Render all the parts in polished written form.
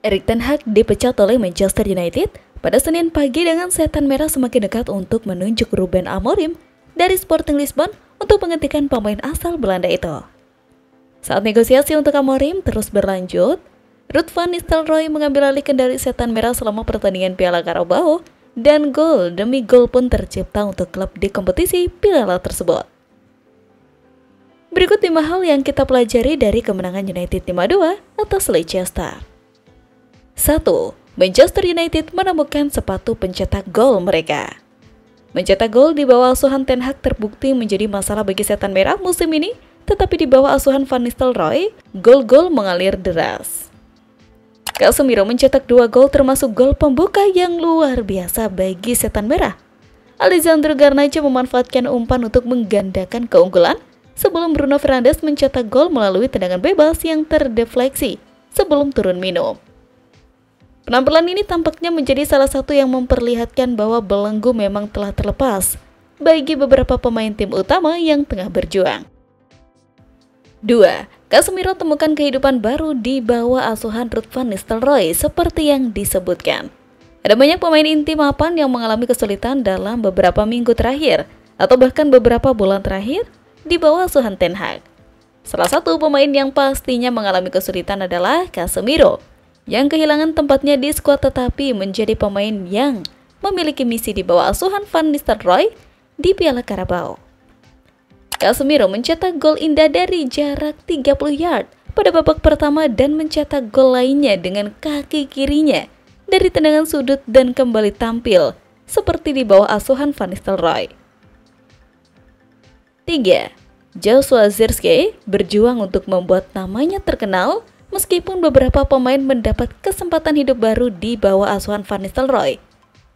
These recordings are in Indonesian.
Erik ten Hag dipecat oleh Manchester United pada Senin pagi dengan setan merah semakin dekat untuk menunjuk Ruben Amorim dari Sporting Lisbon untuk menggantikan pemain asal Belanda itu. Saat negosiasi untuk Amorim terus berlanjut, Ruud van Nistelrooy mengambil alih kendali setan merah selama pertandingan Piala Carabao dan gol demi gol pun tercipta untuk klub di kompetisi piala tersebut. Berikut 5 hal yang kita pelajari dari kemenangan United 5-2 atas Leicester. 1. Manchester United menemukan sepatu pencetak gol mereka. Mencetak gol di bawah asuhan Ten Hag terbukti menjadi masalah bagi setan merah musim ini, tetapi di bawah asuhan Van Nistelrooy, gol-gol mengalir deras. Casemiro mencetak 2 gol termasuk gol pembuka yang luar biasa bagi setan merah. Alejandro Garnacho memanfaatkan umpan untuk menggandakan keunggulan sebelum Bruno Fernandes mencetak gol melalui tendangan bebas yang terdefleksi sebelum turun minum. Penampilan ini tampaknya menjadi salah satu yang memperlihatkan bahwa belenggu memang telah terlepas bagi beberapa pemain tim utama yang tengah berjuang. 2. Casemiro temukan kehidupan baru di bawah asuhan Ruud van Nistelrooy seperti yang disebutkan. Ada banyak pemain inti mapan yang mengalami kesulitan dalam beberapa minggu terakhir atau bahkan beberapa bulan terakhir di bawah asuhan Ten Hag. Salah satu pemain yang pastinya mengalami kesulitan adalah Casemiro, yang kehilangan tempatnya di skuad tetapi menjadi pemain yang memiliki misi di bawah asuhan Van Nistelrooy di Piala Carabao. Casemiro mencetak gol indah dari jarak 30 yard pada babak pertama dan mencetak gol lainnya dengan kaki kirinya dari tendangan sudut dan kembali tampil seperti di bawah asuhan Van Nistelrooy. 3. Joshua Zirkzee berjuang untuk membuat namanya terkenal meskipun beberapa pemain mendapat kesempatan hidup baru di bawah asuhan Van Nistelrooy.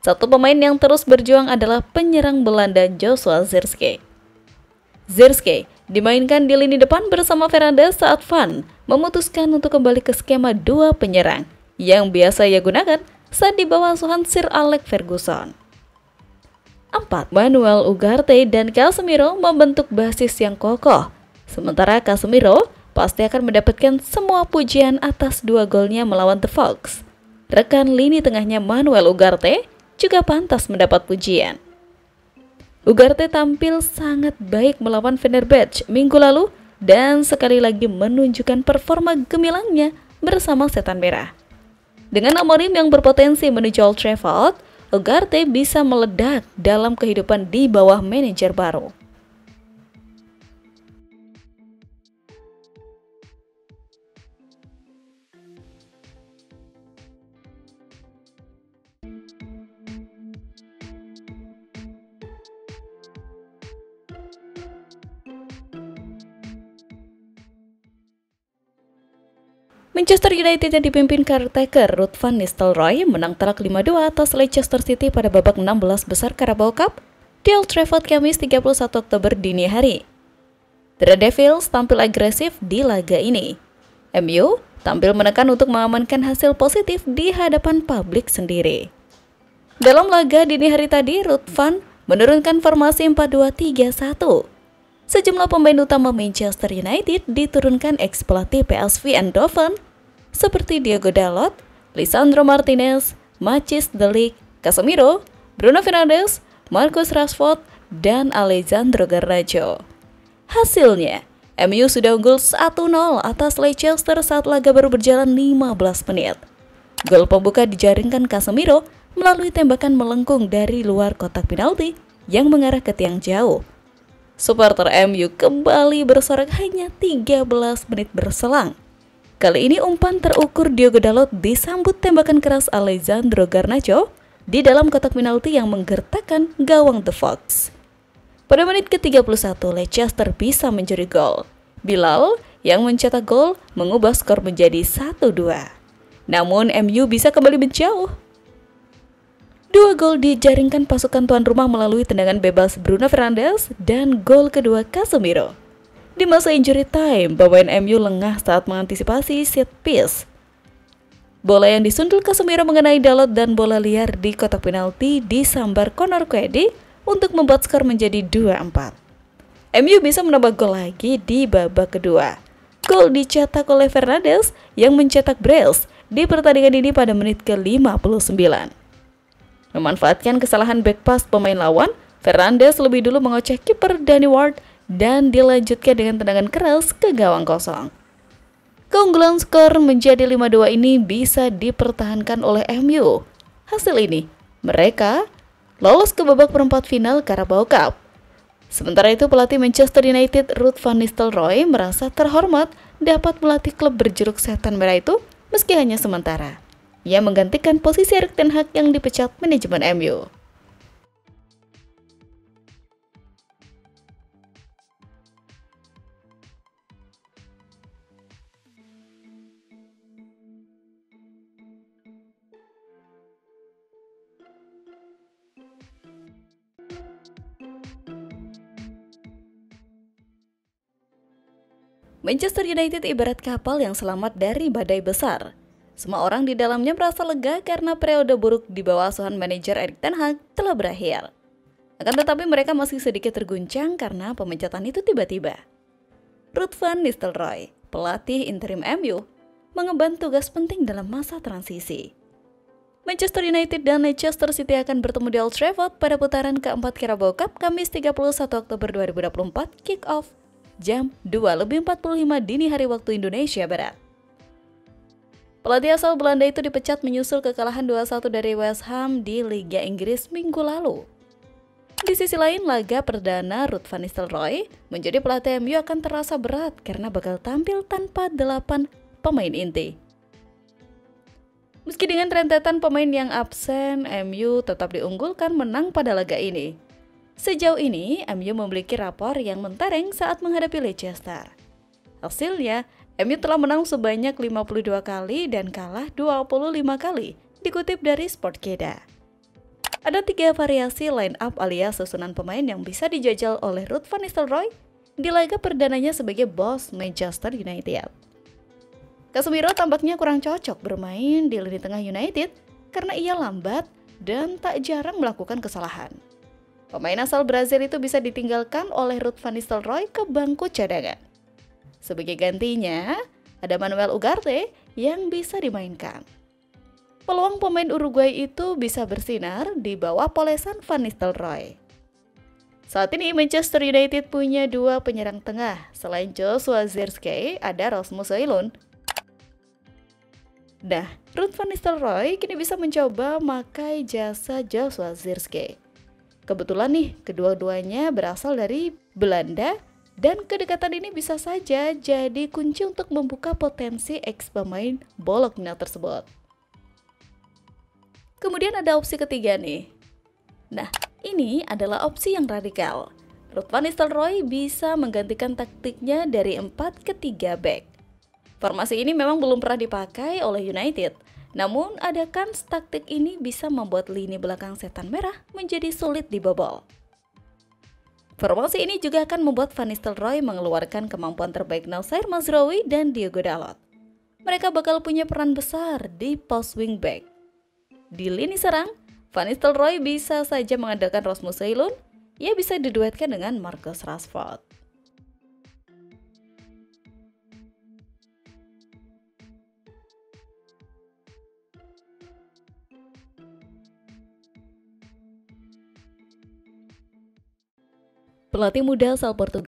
Satu pemain yang terus berjuang adalah penyerang Belanda Joshua Zirkzee. Zirkzee dimainkan di lini depan bersama Fernandes saat Van memutuskan untuk kembali ke skema 2 penyerang yang biasa ia gunakan saat di bawah asuhan Sir Alex Ferguson. 4. Manuel Ugarte dan Casemiro membentuk basis yang kokoh. Sementara Casemiro pasti akan mendapatkan semua pujian atas 2 golnya melawan The Fox. Rekan lini tengahnya Manuel Ugarte juga pantas mendapat pujian. Ugarte tampil sangat baik melawan Fenerbahce minggu lalu dan sekali lagi menunjukkan performa gemilangnya bersama setan merah. Dengan Amorim yang berpotensi menuju Old Trafford, Ugarte bisa meledak dalam kehidupan di bawah manajer baru. Manchester United yang dipimpin caretaker Ruud van Nistelrooy menang telak 5-2 atas Leicester City pada babak 16 besar Carabao Cup di Old Trafford Kamis 31 Oktober dini hari. The Red Devils tampil agresif di laga ini. MU tampil menekan untuk mengamankan hasil positif di hadapan publik sendiri. Dalam laga dini hari tadi, Ruud van menurunkan formasi 4-2-3-1. Sejumlah pemain utama Manchester United diturunkan ex-pelatih PSV Eindhoven seperti Diogo Dalot, Lisandro Martinez, Matthijs de Ligt, Casemiro, Bruno Fernandes, Marcus Rashford, dan Alejandro Garnacho. Hasilnya, MU sudah unggul 1-0 atas Leicester saat laga baru berjalan 15 menit. Gol pembuka dijaringkan Casemiro melalui tembakan melengkung dari luar kotak penalti yang mengarah ke tiang jauh. Supporter MU kembali bersorak hanya 13 menit berselang. Kali ini umpan terukur Diogo Dalot disambut tembakan keras Alejandro Garnacho di dalam kotak penalti yang menggertakkan gawang The Fox. Pada menit ke-31, Leicester bisa mencuri gol. Bilal yang mencetak gol mengubah skor menjadi 1-2. Namun MU bisa kembali menjauh. 2 gol dijaringkan pasukan tuan rumah melalui tendangan bebas Bruno Fernandes dan gol kedua Casemiro. Di masa injury time, pemain MU lengah saat mengantisipasi set piece. Bola yang disundul Casemiro mengenai Dalot dan bola liar di kotak penalti disambar Conor Coady untuk membuat skor menjadi 2-4. MU bisa menambah gol lagi di babak kedua. Gol dicetak oleh Fernandes yang mencetak brace di pertandingan ini pada menit ke-59. Memanfaatkan kesalahan back pass pemain lawan, Fernandes lebih dulu mengocek kiper Danny Ward dan dilanjutkan dengan tendangan keras ke gawang kosong. Keunggulan skor menjadi 5-2 ini bisa dipertahankan oleh MU. Hasil ini, mereka lolos ke babak perempat final Carabao Cup. Sementara itu, pelatih Manchester United Ruud van Nistelrooy merasa terhormat dapat melatih klub berjeruk setan merah itu meski hanya sementara. Ia menggantikan posisi Erik ten Hag yang dipecat manajemen MU. Manchester United ibarat kapal yang selamat dari badai besar. Semua orang di dalamnya merasa lega karena periode buruk di bawah asuhan manajer Erik ten Hag telah berakhir. Akan tetapi mereka masih sedikit terguncang karena pemecatan itu tiba-tiba. Ruud van Nistelrooy, pelatih interim MU, mengemban tugas penting dalam masa transisi. Manchester United dan Leicester City akan bertemu di Old Trafford pada putaran keempat Carabao Cup Kamis 31 Oktober 2024 kick-off jam 2:45 dini hari waktu Indonesia Barat. Pelatih asal Belanda itu dipecat menyusul kekalahan 2-1 dari West Ham di Liga Inggris minggu lalu. Di sisi lain, laga perdana Ruud van Nistelrooy menjadi pelatih MU akan terasa berat karena bakal tampil tanpa 8 pemain inti. Meski dengan rentetan pemain yang absen, MU tetap diunggulkan menang pada laga ini. Sejauh ini, MU memiliki rapor yang mentereng saat menghadapi Leicester. Hasilnya, MU telah menang sebanyak 52 kali dan kalah 25 kali, dikutip dari Sportkeeda. Ada 3 variasi line up alias susunan pemain yang bisa dijajal oleh Ruud van Nistelrooy di laga perdananya sebagai bos Manchester United. Casemiro tampaknya kurang cocok bermain di lini tengah United karena ia lambat dan tak jarang melakukan kesalahan. Pemain asal Brazil itu bisa ditinggalkan oleh Ruud van Nistelrooy ke bangku cadangan. Sebagai gantinya, ada Manuel Ugarte yang bisa dimainkan. Peluang pemain Uruguay itu bisa bersinar di bawah polesan van Nistelrooy. Saat ini Manchester United punya 2 penyerang tengah. Selain Joshua Zirkzee, ada Rasmus Højlund. Nah, Ruud van Nistelrooy kini bisa mencoba memakai jasa Joshua Zirkzee. Kebetulan nih, kedua-duanya berasal dari Belanda dan kedekatan ini bisa saja jadi kunci untuk membuka potensi ex-pemain Bologna tersebut. Kemudian ada opsi ketiga nih. Nah, ini adalah opsi yang radikal. Ruud van Nistelrooy bisa menggantikan taktiknya dari 4 ke 3 back. Formasi ini memang belum pernah dipakai oleh United. Namun, ada kans taktik ini bisa membuat lini belakang setan merah menjadi sulit dibobol. Formasi ini juga akan membuat Van Nistelrooy mengeluarkan kemampuan terbaik Noussair Mazraoui dan Diogo Dalot. Mereka bakal punya peran besar di pos wingback. Di lini serang, Van Nistelrooy bisa saja mengandalkan Rasmus Højlund. Ia bisa diduetkan dengan Marcus Rashford. Pelatih muda asal Portugal